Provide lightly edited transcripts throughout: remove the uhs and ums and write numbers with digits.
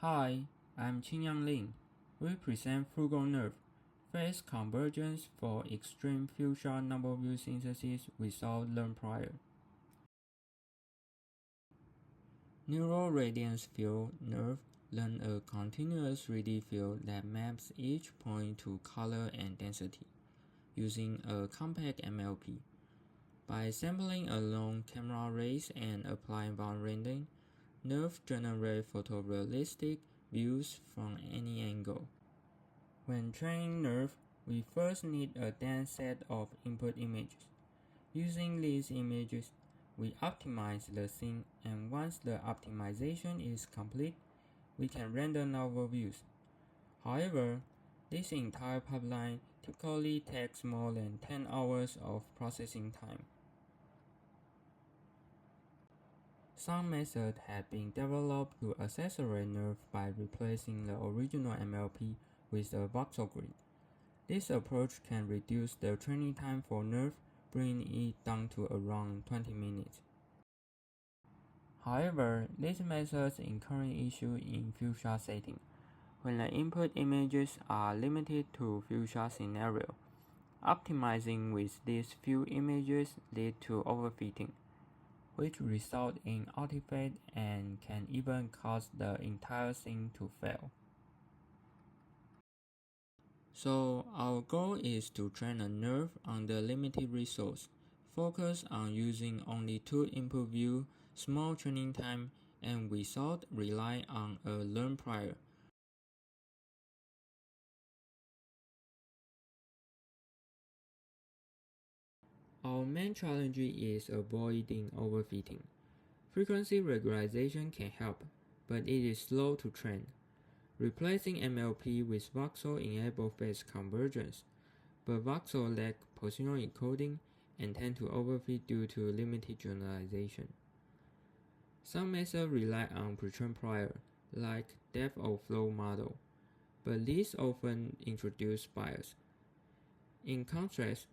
Hi, I'm Ling. We present FrugalNeRF, Phase Convergence for extreme fuchsia number view synthesis without learn prior. Neural radiance field NeRF learn a continuous 3D field that maps each point to color and density using a compact MLP. By sampling along camera rays and applying bound rendering, NeRF generates photorealistic views from any angle. When training NeRF, we first need a dense set of input images. Using these images, we optimize the scene, and once the optimization is complete, we can render novel views. However, this entire pipeline typically takes more than 10 hours of processing time. Some methods have been developed to accelerate NeRF by replacing the original MLP with a voxel grid. This approach can reduce the training time for NeRF, bringing it down to around 20 minutes. However, these methods incur issues in fuchsia setting, when the input images are limited to fuchsia scenario. Optimizing with these few images leads to overfitting, which result in artifact and can even cause the entire scene to fail. So our goal is to train a NeRF on the limited resource, focus on using only 2 input views, small training time, and without relying on a learn prior. Our main challenge is avoiding overfitting. Frequency regularization can help, but it is slow to train. Replacing MLP with voxel enables phase convergence, but voxel lack positional encoding and tend to overfit due to limited generalization. Some methods rely on pre-trained prior, like depth of flow model, but these often introduce bias. In contrast,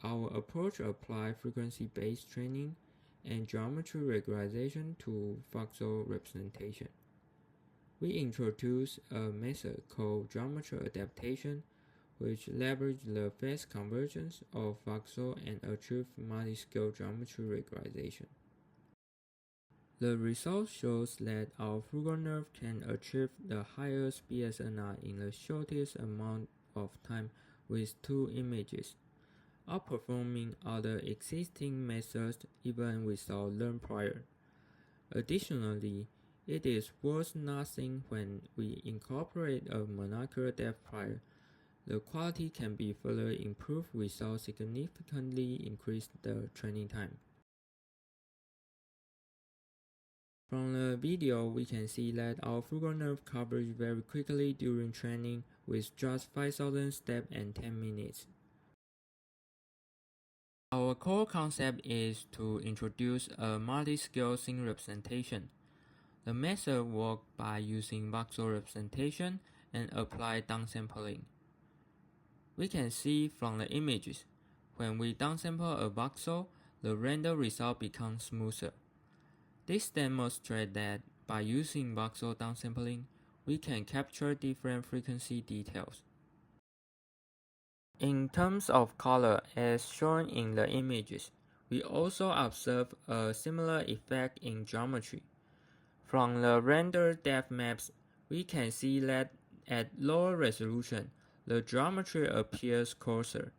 our approach applies frequency-based training and geometry regularization to voxel representation. We introduce a method called geometry adaptation, which leverages the phase convergence of voxel and achieves multi-scale geometry regularization. The result shows that our FrugalNeRF can achieve the highest BSNR in the shortest amount of time with 2 images, outperforming other existing methods even without learn prior. Additionally, it is worth noting when we incorporate a monocular depth prior, the quality can be further improved without significantly increasing the training time. From the video, we can see that our FrugalNeRF covers very quickly during training with just 5,000 steps and 10 minutes. Our core concept is to introduce a multi-scale scene representation. The method works by using voxel representation and apply downsampling. We can see from the images, when we downsample a voxel, the render result becomes smoother. This demonstrates that by using voxel downsampling, we can capture different frequency details. In terms of color, as shown in the images, we also observe a similar effect in geometry. From the render depth maps, we can see that at lower resolution, the geometry appears coarser,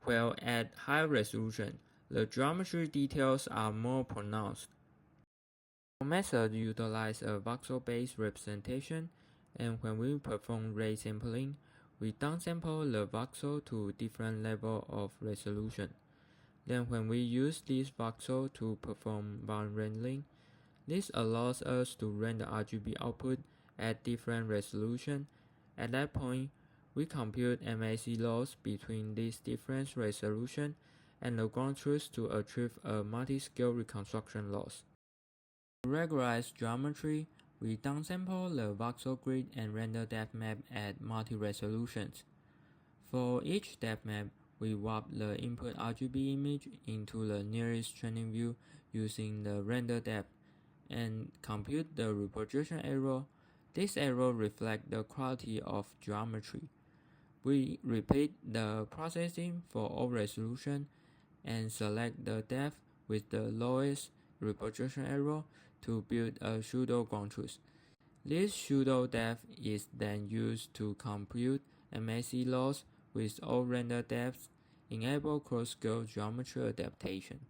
while at high resolution, the geometry details are more pronounced. Our method utilizes a voxel-based representation, and when we perform ray sampling, we downsample the voxel to different levels of resolution. Then when we use this voxel to perform bound rendering, this allows us to render RGB output at different resolution. At that point, we compute MAC loss between these different resolutions and the ground truth to achieve a multi-scale reconstruction loss. To regularize geometry, we downsample the voxel grid and render depth map at multi-resolutions. For each depth map, we warp the input RGB image into the nearest training view using the render depth and compute the reprojection error, This arrow reflects the quality of geometry. We repeat the processing for all resolution and select the depth with the lowest reproduction error to build a pseudo ground-truth. This pseudo depth is then used to compute MAC loss with all render depths, enable cross-scale geometry adaptation.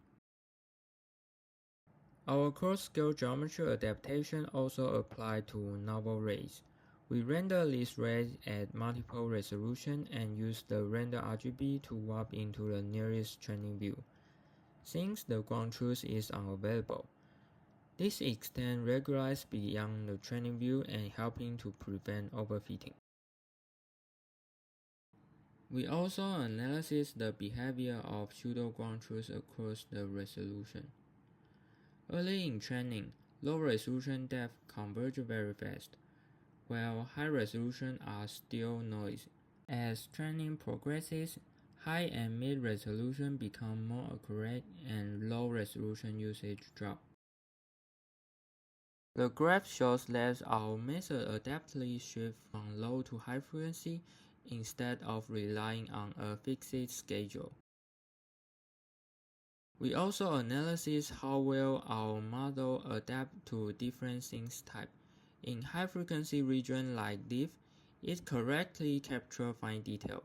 Our cross-scale geometry adaptation also applies to novel rays. We render these rays at multiple resolutions and use the render RGB to warp into the nearest training view, since the ground truth is unavailable. This extends regularize beyond the training view and helping to prevent overfitting. We also analyze the behavior of pseudo ground truth across the resolution. Early in training, low resolution depth converge very fast, while high resolution are still noisy. As training progresses, high and mid resolution become more accurate and low resolution usage drop. The graph shows that our method adaptively shifts from low to high frequency instead of relying on a fixed schedule. We also analyze how well our model adapts to different scene types. In high-frequency regions like deep, it correctly captures fine detail.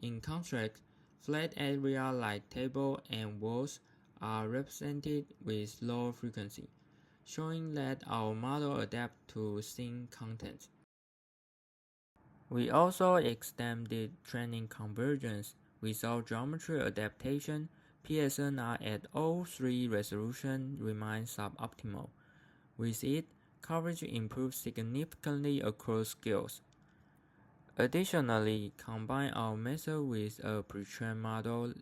In contrast, flat areas like tables and walls are represented with low frequency, showing that our model adapts to scene content. We also extended training convergence. Without geometry adaptation, PSNR at all three resolutions remains suboptimal. With it, coverage improves significantly across scales. Additionally, combine our method with a pre-trained model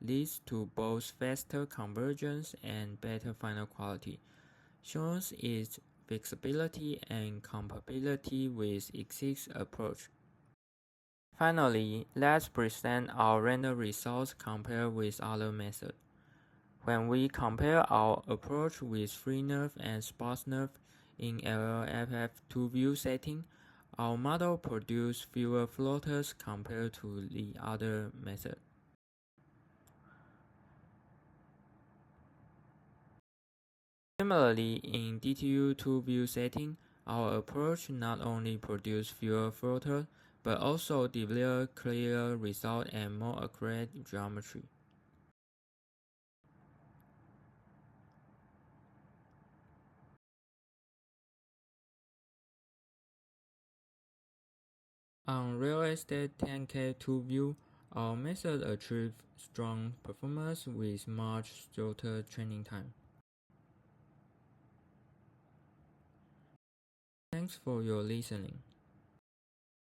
leads to both faster convergence and better final quality, shows its flexibility and compatibility with existing approach. Finally, let's present our render results compared with other methods. When we compare our approach with FrugalNeRF and SparseNeRF in LLFF 2-view setting, our model produces fewer floaters compared to the other method. Similarly, in DTU 2-view setting, our approach not only produces fewer floaters, but also delivers clearer results and more accurate geometry. On real estate 10K 2-view, our method achieves strong performance with much shorter training time. Thanks for your listening.